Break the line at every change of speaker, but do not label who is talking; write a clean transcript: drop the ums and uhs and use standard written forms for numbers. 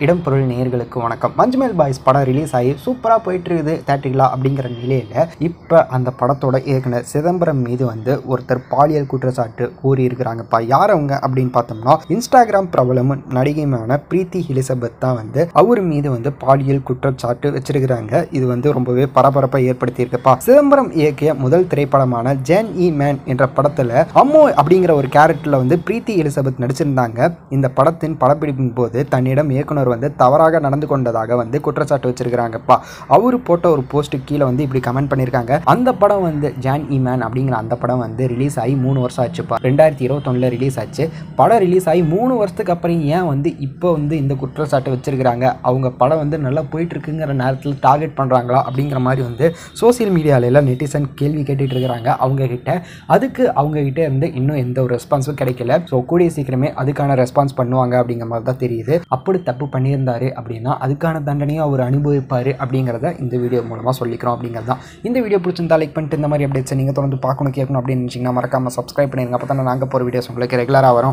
இடம் பொருள் நேயர்களுக்கு வணக்கம். மஞ்சுமேல் பாய்ஸ் படம் ரிலீஸ் ஆகி சூப்பராக போயிட்டு இருக்குது தேட்டரிகளா அப்படிங்கிற நிலையில் இப்போ அந்த படத்தோட இயக்குனர் சிதம்பரம் மீது ஒருத்தர் பாலியல் குற்றச்சாட்டு கூறியிருக்கிறாங்கப்பா. யார் அவங்க அப்படின்னு பார்த்தோம்னா, இன்ஸ்டாகிராம் பிரபலமும் நடிகையுமான பிரீத்தி எலிசபெத் தான் அவர் மீது பாலியல் குற்றச்சாட்டு வச்சிருக்கிறாங்க. இது ரொம்பவே பரபரப்பை ஏற்படுத்தியிருக்குப்பா. சிதம்பரம் இயக்கிய முதல் திரைப்படமான ஜேன் இ மேன் என்ற படத்தில் அம்மோ அப்படிங்கிற ஒரு கேரக்டர்ல பிரீத்தி எலிசபெத் நடிச்சிருந்தாங்க. இந்த படத்தின் படப்பிடிப்பின் போது தன்னிடம் இயக்குனர் தவறாக நடந்து கொண்டதாக குற்றச்சாட்டு வச்சிருக்கிறாங்கப்பா. அவரு போட்ட ஒரு போஸ்ட் கீழே இப்படி கமெண்ட் பண்ணியிருக்காங்க. அந்த படம் ஜான் இ மேன் அப்படிங்கிற அந்த படம் ரிலீஸ் ஆகி 3 வருஷம் ஆச்சுப்பா. 2021 ரிலீஸ் ஆச்சு. படம் ரிலீஸ் ஆகி 3 வருஷத்துக்கு அப்புறம் ஏன் இப்போ இந்த குற்றச்சாட்டு வச்சிருக்கிறாங்க? அவங்க படம் நல்லா போயிட்டு இருக்குங்கிற நேரத்தில் டார்கெட் பண்ணுறாங்களா அப்படிங்கிற மாதிரி சோசியல் மீடியாவில நெட்டிசன் கேள்வி கேட்டுட்டு இருக்கிறாங்க அவங்க கிட்ட. அதுக்கு அவங்க கிட்ட இன்னும் எந்த ஒரு ரெஸ்பான்ஸும் கிடைக்கல. ஸோ கூடிய சீக்கிரமே அதுக்கான ரெஸ்பான்ஸ் பண்ணுவாங்க அப்படிங்கிற மாதிரி தான் தெரியுது. அப்படி தப்பு பண்ணியிருந்தாரு அப்படின்னா அதுக்கான தண்டனையும் அவர் அனுபவிப்பார் அப்படிங்கிறத இந்த வீடியோ மூலமாக சொல்லிக்கிறோம் அப்படிங்கிறது தான். இந்த வீடியோ பிடிச்சிருந்தா லைக் பண்ணிட்டு இந்த மாதிரி அப்டேட்ஸ் நீங்கள் தொடர்ந்து பார்க்கணும் கேட்கணும் அப்படின்னு நினச்சிங்கன்னா மறக்காமல் சப்ஸ்கிரைப் பண்ணிடுங்க. அப்போ தான் நாங்கள் போகிற வீடியோஸ் உங்களுக்கு ரெகுலராக வரும்.